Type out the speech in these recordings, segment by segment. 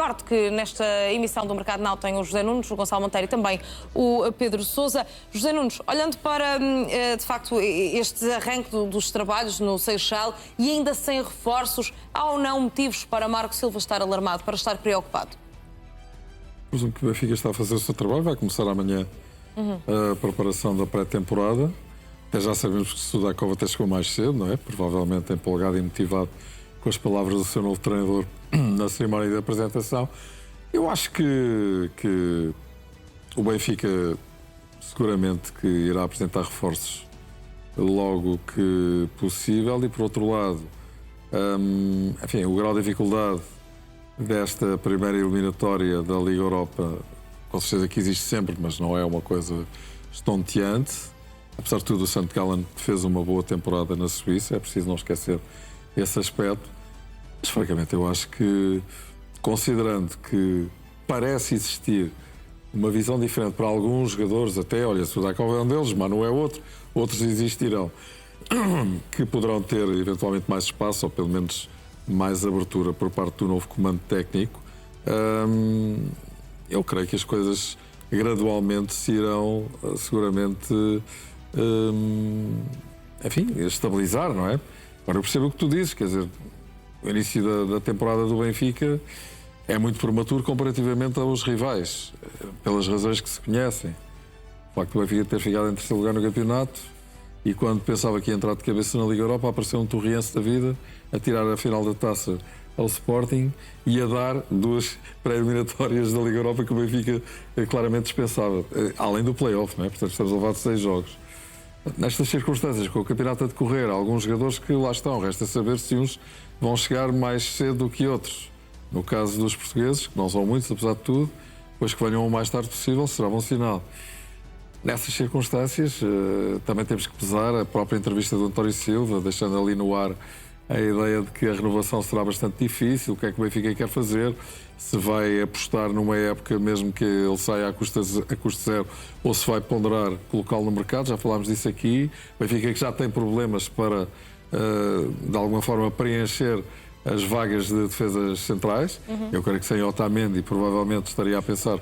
Recordo que nesta emissão do Mercado Now tem o José Nunes, o Gonçalo Monteiro e também o Pedro Sousa. José Nunes, olhando para, de facto, este arranque dos trabalhos no Seixal e ainda sem reforços, há ou não motivos para Marco Silva estar alarmado, para estar preocupado? Presumo que o Benfica está a fazer o seu trabalho, vai começar amanhã a preparação da pré-temporada. Até já sabemos que o Sudakov até chegou mais cedo, não é? Provavelmente empolgado e motivado com as palavras do seu novo treinador na cerimónia de apresentação. Eu acho que o Benfica seguramente que irá apresentar reforços logo que possível e, por outro lado, enfim, o grau de dificuldade desta primeira eliminatória da Liga Europa, com certeza que existe sempre, mas não é uma coisa estonteante. Apesar de tudo, o St. Gallen fez uma boa temporada na Suíça, é preciso não esquecer esse aspecto. Mas, francamente, eu acho que, considerando que parece existir uma visão diferente para alguns jogadores, até, olha, Sudakov é um deles, Manu é outro, outros existirão, que poderão ter eventualmente mais espaço, ou pelo menos mais abertura por parte do novo comando técnico. Eu creio que as coisas gradualmente se irão seguramente enfim, estabilizar, não é? Agora eu percebo o que tu dizes, quer dizer, o início da temporada do Benfica é muito prematuro comparativamente aos rivais, pelas razões que se conhecem. O facto do Benfica ter ficado em terceiro lugar no campeonato e quando pensava que ia entrar de cabeça na Liga Europa, apareceu um Torriense da vida a tirar a final da taça ao Sporting e a dar duas pré-eliminatórias da Liga Europa que o Benfica claramente dispensava, além do play-off, não é? Portanto, estamos a levar de 6 jogos. Nestas circunstâncias, com o campeonato a decorrer, há alguns jogadores que lá estão, resta saber se uns vão chegar mais cedo do que outros. No caso dos portugueses, que não são muitos, apesar de tudo, depois que venham o mais tarde possível, será bom sinal. Nessas circunstâncias, também temos que pesar a própria entrevista do António Silva, deixando ali no ar a ideia de que a renovação será bastante difícil, o que é que o Benfica quer fazer, se vai apostar numa época mesmo que ele saia a custo zero, ou se vai ponderar colocá-lo no mercado, já falámos disso aqui. O Benfica que já tem problemas para, de alguma forma, preencher as vagas de defesas centrais. Eu creio que sem Otamendi provavelmente estaria a pensar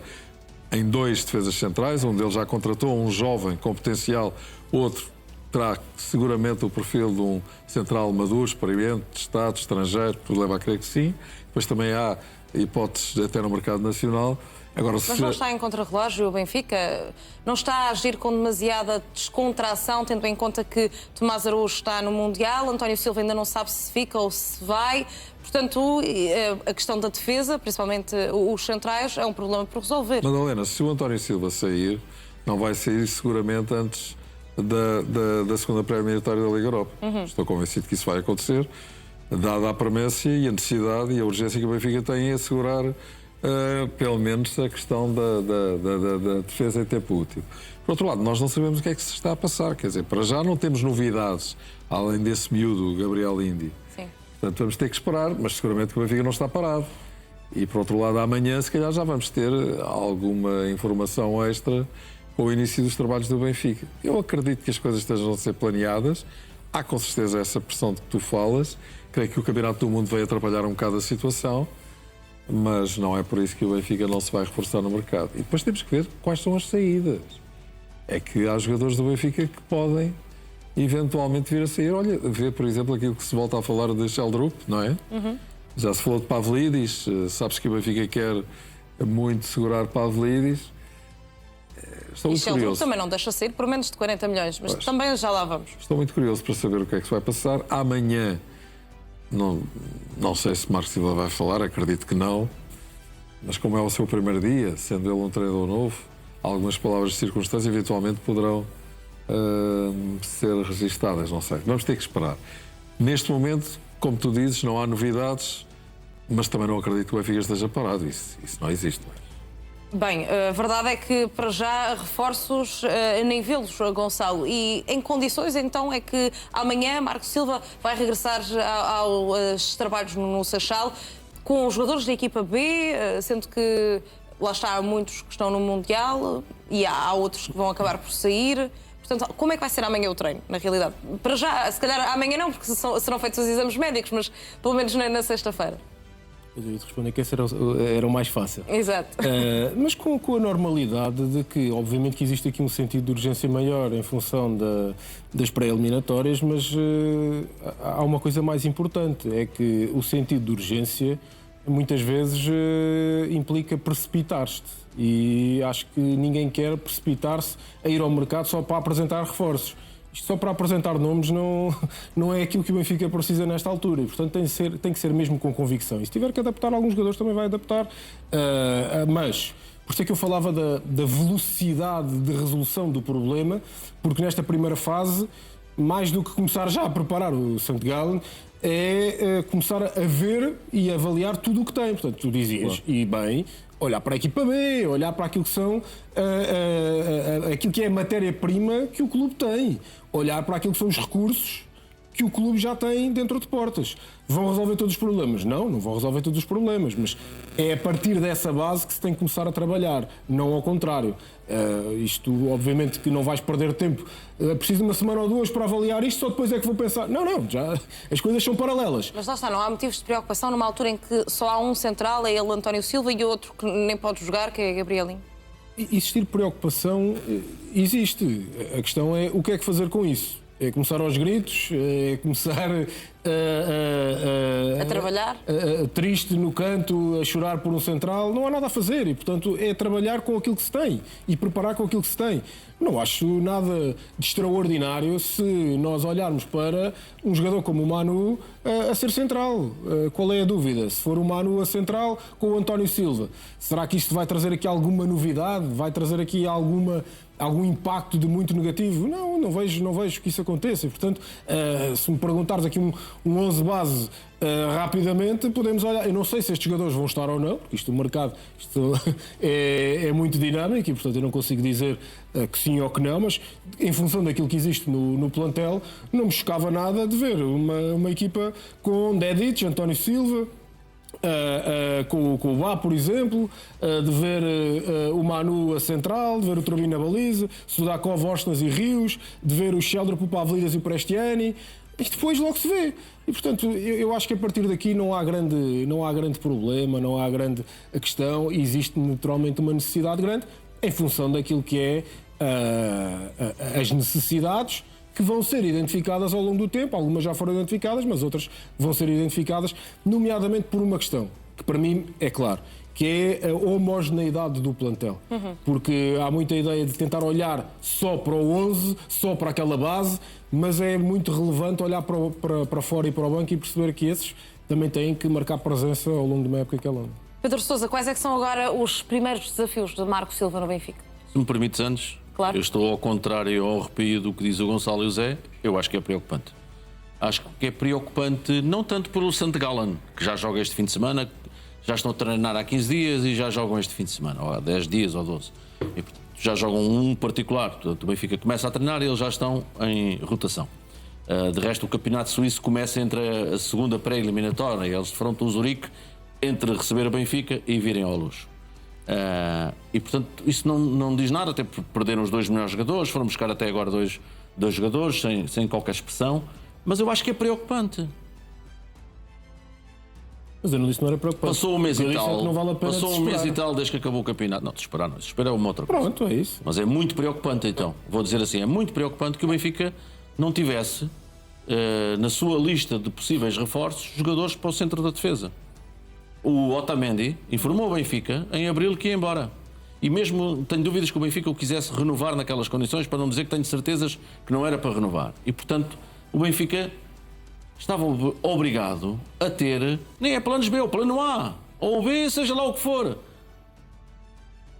em 2 defesas centrais, um deles já contratou um jovem com potencial, outro terá seguramente o perfil de um central maduro, experiente, testado, estrangeiro, tudo leva a crer que sim. Depois também há hipóteses até no mercado nacional. Agora, mas não está em contrarrelógio o Benfica? Não está a agir com demasiada descontração, tendo em conta que Tomás Araújo está no Mundial, António Silva ainda não sabe se fica ou se vai. Portanto, a questão da defesa, principalmente os centrais, é um problema por resolver. Madalena, se o António Silva sair, não vai sair seguramente antes da segunda pré-eliminatória da Liga Europa. Estou convencido que isso vai acontecer, dada a premência e a necessidade e a urgência que o Benfica tem em assegurar pelo menos a questão da defesa em tempo útil. Por outro lado, nós não sabemos o que é que se está a passar, quer dizer, para já não temos novidades, além desse miúdo, Gabriel Indi. Sim. Portanto, vamos ter que esperar, mas seguramente que o Benfica não está parado. E, por outro lado, amanhã, se calhar, já vamos ter alguma informação extra com o início dos trabalhos do Benfica. Eu acredito que as coisas estejam a ser planeadas. Há, com certeza, essa pressão de que tu falas. Creio que o Campeonato do Mundo vai atrapalhar um bocado a situação, mas não é por isso que o Benfica não se vai reforçar no mercado. E depois temos que ver quais são as saídas. É que há jogadores do Benfica que podem eventualmente vir a sair. Olha, vê, por exemplo, aquilo que se volta a falar de Sheldrup, não é? Já se falou de Pavlidis, sabes que o Benfica quer muito segurar Pavlidis. Estou muito curioso. Também não deixa sair por menos de 40 milhões, mas também já lá vamos. Estou muito curioso para saber o que é que se vai passar. Amanhã, não sei se Marco Silva vai falar, acredito que não, mas como é o seu primeiro dia, sendo ele um treinador novo, algumas palavras de circunstância eventualmente poderão ser registadas, não sei. Vamos ter que esperar. Neste momento, como tu dizes, não há novidades, mas também não acredito que o Benfica esteja parado. Isso não existe. Bem, a verdade é que para já reforços nem vê-los, Gonçalo. E em condições então é que amanhã Marco Silva vai regressar aos trabalhos no Seixal com os jogadores da equipa B, sendo que lá está, há muitos que estão no Mundial e há outros que vão acabar por sair. Portanto, como é que vai ser amanhã o treino, na realidade? Para já, se calhar amanhã não, porque serão feitos os exames médicos, mas pelo menos na sexta-feira. Eu ia te responder que esse era o mais fácil. Exato. Mas com a normalidade de que, obviamente, que existe aqui um sentido de urgência maior em função das pré-eliminatórias, mas há uma coisa mais importante, é que o sentido de urgência muitas vezes implica precipitar-te. E acho que ninguém quer precipitar-se a ir ao mercado só para apresentar reforços. Isto só para apresentar nomes não é aquilo que o Benfica precisa nesta altura. E, portanto, tem que ser mesmo com convicção. E se tiver que adaptar alguns jogadores, também vai adaptar. Mas, por isso é que eu falava da velocidade de resolução do problema, porque nesta primeira fase, mais do que começar já a preparar o St. Gallen, é começar a ver e avaliar tudo o que tem. Portanto, tu dizias, e bem, olhar para a equipa B, olhar para aquilo que são aquilo que é a matéria-prima que o clube tem, olhar para aquilo que são os recursos que o clube já tem dentro de portas. Vão resolver todos os problemas? Não vão resolver todos os problemas, mas é a partir dessa base que se tem que começar a trabalhar, não ao contrário. Isto, obviamente, que não vais perder tempo. Preciso de uma semana ou duas para avaliar isto, só depois é que vou pensar. Não, já as coisas são paralelas. Mas lá está, não há motivos de preocupação numa altura em que só há um central, é ele, António Silva, e outro que nem pode jogar, que é Gabrielinho. Existir preocupação existe. A questão é o que é que fazer com isso. É começar aos gritos, é começar a trabalhar, triste no canto, a chorar por um central. Não há nada a fazer e, portanto, é trabalhar com aquilo que se tem e preparar com aquilo que se tem. Não acho nada de extraordinário se nós olharmos para um jogador como o Manu a ser central. Qual é a dúvida? Se for o Manu a central com o António Silva, será que isto vai trazer aqui alguma novidade? Vai trazer aqui algum impacto de muito negativo? Não vejo que isso aconteça. E, portanto, se me perguntares aqui um 11 base rapidamente, podemos olhar. Eu não sei se estes jogadores vão estar ou não, porque o mercado é muito dinâmico e, portanto, eu não consigo dizer que sim ou que não, mas em função daquilo que existe no plantel, não me chocava nada de ver uma equipa com Dedic, António Silva, com o Bá, por exemplo, de ver o Manu a central, de ver o Turbin na baliza, Sudakov, Ostnas e Rios, de ver o Sheldrop, o Pavlidis e o Prestiani, e depois logo se vê. E, portanto, eu acho que a partir daqui não há grande problema, não há grande questão, e existe naturalmente uma necessidade grande em função daquilo que é as necessidades que vão ser identificadas ao longo do tempo. Algumas já foram identificadas, mas outras vão ser identificadas, nomeadamente por uma questão, que para mim é claro, que é a homogeneidade do plantel. Porque há muita ideia de tentar olhar só para o 11, só para aquela base, mas é muito relevante olhar para fora e para o banco e perceber que esses também têm que marcar presença ao longo de uma época que é longa. Pedro Sousa, quais é que são agora os primeiros desafios de Marco Silva no Benfica? Se me permites antes, claro. Eu estou ao contrário, ao arrepio do que diz o Gonçalo e o Zé, eu acho que é preocupante. Acho que é preocupante não tanto pelo St. Gallen, que já joga este fim de semana, já estão a treinar há 15 dias e já jogam este fim de semana, ou há 10 dias ou 12. E, portanto, já jogam um particular, portanto o Benfica começa a treinar e eles já estão em rotação. De resto, o campeonato suíço começa entre a segunda pré-eliminatória, eles defrontam o Zurique entre receber o Benfica e virem ao Luz. E portanto isso não diz nada, até porque perderam os dois melhores jogadores, foram buscar até agora dois jogadores sem qualquer expressão, mas eu acho que é preocupante. Mas eu não disse que não era preocupante. Passou um mês e tal, não vale a pena passou um mês e tal desde que acabou o campeonato. Não, desesperar não, desesperar é uma outra coisa. Pronto, é isso. Mas é muito preocupante então, vou dizer assim, é muito preocupante que o Benfica não tivesse na sua lista de possíveis reforços jogadores para o centro da defesa. O Otamendi informou o Benfica em abril que ia embora. E mesmo tenho dúvidas que o Benfica o quisesse renovar naquelas condições, para não dizer que tenho certezas que não era para renovar. E, portanto, o Benfica estava obrigado a ter, nem é planos B, é o plano A, ou B, seja lá o que for.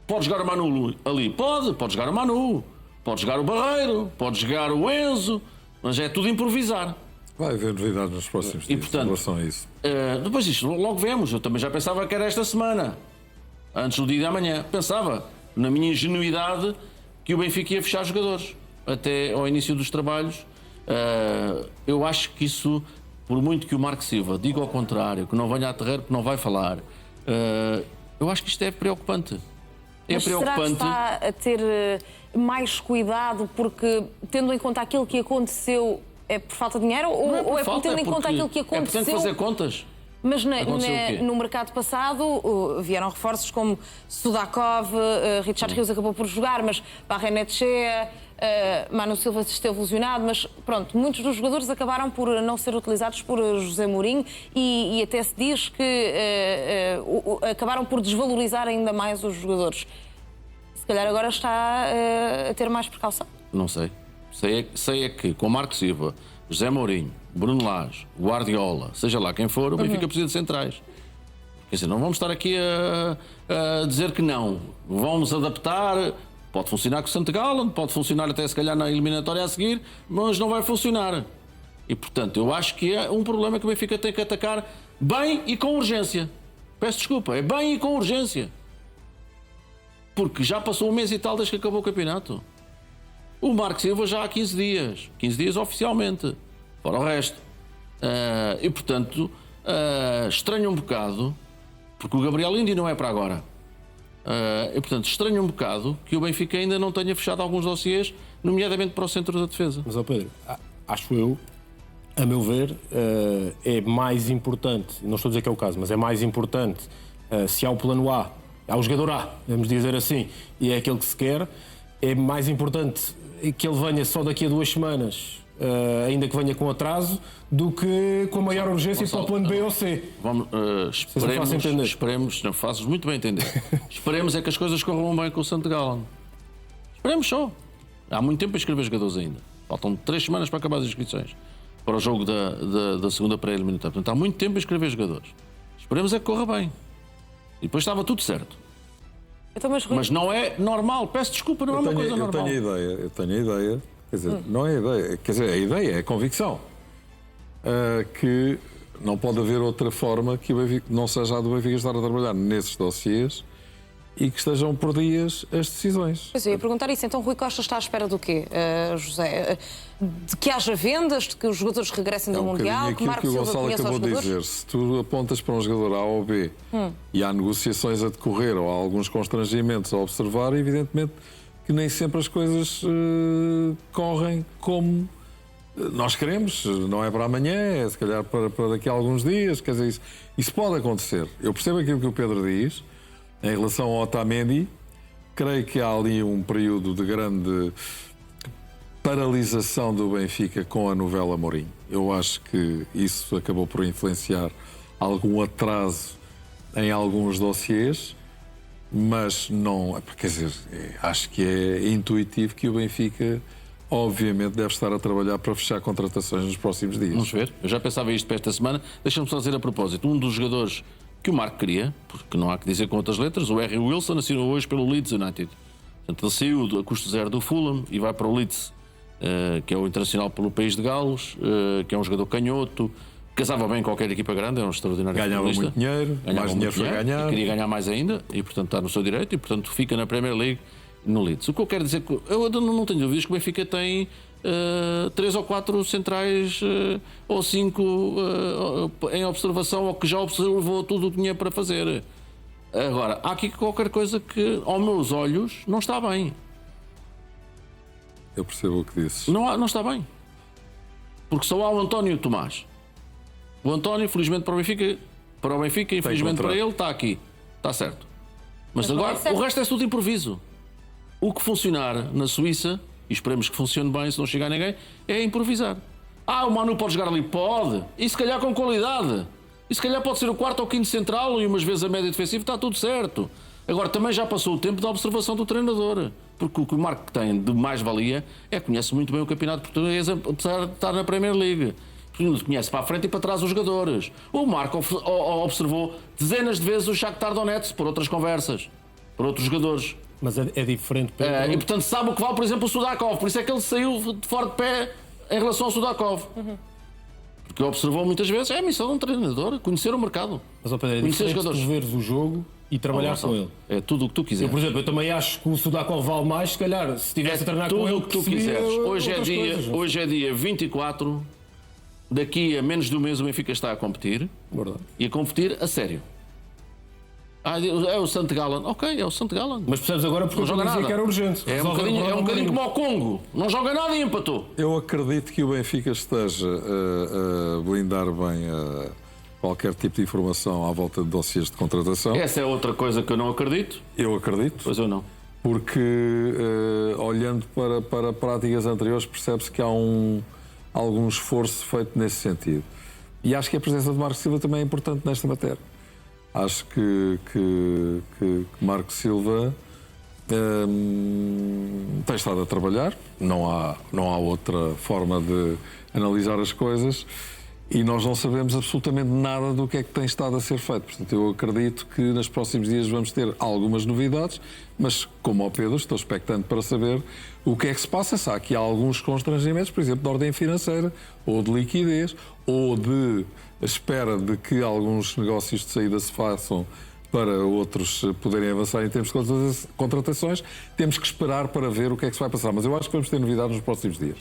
Pode jogar o Manu ali? Pode jogar o Manu, pode jogar o Barreiro, pode jogar o Enzo, mas é tudo improvisar. Vai haver novidades nos próximos dias em relação a isso. Depois disto, logo vemos. Eu também já pensava que era esta semana, antes do dia de amanhã. Pensava, na minha ingenuidade, que o Benfica ia fechar jogadores até ao início dos trabalhos. Eu acho que isso, por muito que o Marco Silva diga ao contrário, que não venha a terreiro, que não vai falar, eu acho que isto é preocupante. Mas preocupante. Será que está a ter mais cuidado porque, tendo em conta aquilo que aconteceu, é por falta de dinheiro ou é por tendo em conta aquilo que aconteceu? É porque tem que fazer contas. Mas Aconteceu o quê? no mercado passado vieram reforços como Sudakov, Richard Rios acabou por jogar, mas Barrenetchea, Manu Silva esteve lesionado, mas pronto, muitos dos jogadores acabaram por não ser utilizados por José Mourinho e até se diz que acabaram por desvalorizar ainda mais os jogadores. Se calhar agora está a ter mais precaução. Não sei. Sei é que com Marco Silva, José Mourinho, Bruno Lage, Guardiola, seja lá quem for, o Benfica precisa de centrais. Quer dizer, não vamos estar aqui a dizer que não. Vamos adaptar. Pode funcionar com o St. Gallen, pode funcionar até se calhar na eliminatória a seguir, mas não vai funcionar. E portanto, eu acho que é um problema que o Benfica tem que atacar bem e com urgência. Peço desculpa, é bem e com urgência. Porque já passou um mês e tal desde que acabou o campeonato. O Marco Silva já há 15 dias. 15 dias oficialmente. Fora o resto. E portanto, estranho um bocado, porque o Gabriel Indi não é para agora. E portanto, estranho um bocado que o Benfica ainda não tenha fechado alguns dossiês, nomeadamente para o centro da defesa. Mas, ó Pedro, acho eu, a meu ver, é mais importante, não estou a dizer que é o caso, mas é mais importante se há o plano A, há o jogador A, vamos dizer assim, e é aquele que se quer, é mais importante que ele venha só daqui a 2 semanas, ainda que venha com atraso, do que com a maior urgência para o plano B ou C. Vamos, esperemos, não fazes muito bem entender. Esperemos é que as coisas corram bem com o St. Gallen. Esperemos só. Há muito tempo para inscrever jogadores ainda. Faltam 3 semanas para acabar as inscrições para o jogo da segunda pré-eliminatória. Portanto, há muito tempo para inscrever jogadores. Esperemos é que corra bem. E depois estava tudo certo. Então, mas não é normal. Peço desculpa, não é uma coisa normal. Eu tenho a ideia. Quer dizer, não é ideia. Quer dizer, a ideia é a convicção. Que não pode haver outra forma que o Benfica, não seja a do Benfica estar a trabalhar nesses dossiês e que estejam por dias as decisões. Pois eu ia perguntar isso. Então, Rui Costa está à espera do quê, José? De que haja vendas, de que os jogadores regressem do Mundial, que Marco que o Silva Gonçalo conheça os acabou de jogadores? dizer. Se tu apontas para um jogador A ou B e há negociações a decorrer ou há alguns constrangimentos a observar, evidentemente que nem sempre as coisas correm como nós queremos. Não é para amanhã, é se calhar para daqui a alguns dias. Quer dizer, isso pode acontecer. Eu percebo aquilo que o Pedro diz em relação ao Otamendi. Creio que há ali um período de grande paralisação do Benfica com a novela Mourinho. Eu acho que isso acabou por influenciar algum atraso em alguns dossiês, mas não, quer dizer, acho que é intuitivo que o Benfica obviamente deve estar a trabalhar para fechar contratações nos próximos dias. Vamos ver. Eu já pensava isto para esta semana. Deixa-me só dizer a propósito, um dos jogadores que o Marco queria, porque não há que dizer com outras letras, o R. Wilson assinou hoje pelo Leeds United. Portanto, ele saiu a custo zero do Fulham e vai para o Leeds, que é o internacional pelo País de Gales, que é um jogador canhoto, casava bem com qualquer equipa grande, é um extraordinário Ganhava futbolista. muito dinheiro, mais dinheiro foi ganhar. Queria ganhar mais ainda e, portanto, está no seu direito e, portanto, fica na Premier League no Leeds. O que eu quero dizer, eu não tenho dúvidas que o Benfica tem 3 ou 4 centrais ou 5 em observação ou que já observou tudo o que tinha para fazer. Agora, há aqui qualquer coisa que, aos meus olhos, não está bem. Eu percebo o que dizes. Não está bem. Porque só há o António Tomás. O António, felizmente para o Benfica, infelizmente para ele, está aqui. Está certo. Mas agora, o resto é tudo improviso. O que funcionar na Suíça, e esperemos que funcione bem se não chegar ninguém, é improvisar. O Manu pode jogar ali? Pode. E se calhar com qualidade. E se calhar pode ser o 4º ou 5º central e umas vezes a média defensiva, está tudo certo. Agora, também já passou o tempo da observação do treinador. Porque o que o Marco tem de mais-valia é que conhece muito bem o campeonato português, apesar de estar na Premier League. Conhece para a frente e para trás os jogadores. O Marco observou dezenas de vezes o Shakhtar Donetsk por outras conversas, por outros jogadores. Mas é diferente. E portanto sabe o que vale, por exemplo, o Sudakov. Por isso é que ele saiu de fora de pé em relação ao Sudakov. Porque observou muitas vezes, é a missão de um treinador, conhecer o mercado. Mas, Pedro, é diferente tu veres o jogo e trabalhar com ele. É tudo o que tu quiseres. Por exemplo, eu também acho que o Sudakov vale mais, se calhar, se estivesse a treinar com ele. Tudo o que tu quiseres. Hoje é dia 24, daqui a menos de um mês o Benfica está a competir. Verdade. E a competir a sério. É o St. Gallen. Ok, é o St. Gallen. Mas percebes agora porque não joga nada. Que era urgente. É um bocadinho como ao Congo. Não joga nada e empatou. Eu acredito que o Benfica esteja a blindar bem qualquer tipo de informação à volta de dossiês de contratação. Essa é outra coisa que eu não acredito. Eu acredito. Pois eu não. Porque, olhando para práticas anteriores, percebe-se que há algum esforço feito nesse sentido. E acho que a presença de Marco Silva também é importante nesta matéria. Acho que Marco Silva tem estado a trabalhar, não há outra forma de analisar as coisas, e nós não sabemos absolutamente nada do que é que tem estado a ser feito. Portanto, eu acredito que nos próximos dias vamos ter algumas novidades, mas, como ao Pedro, estou expectante para saber o que é que se passa. Se há aqui alguns constrangimentos, por exemplo, de ordem financeira, ou de liquidez, ou de espera de que alguns negócios de saída se façam para outros poderem avançar em termos de contratações. Temos que esperar para ver o que é que se vai passar. Mas eu acho que vamos ter novidades nos próximos dias.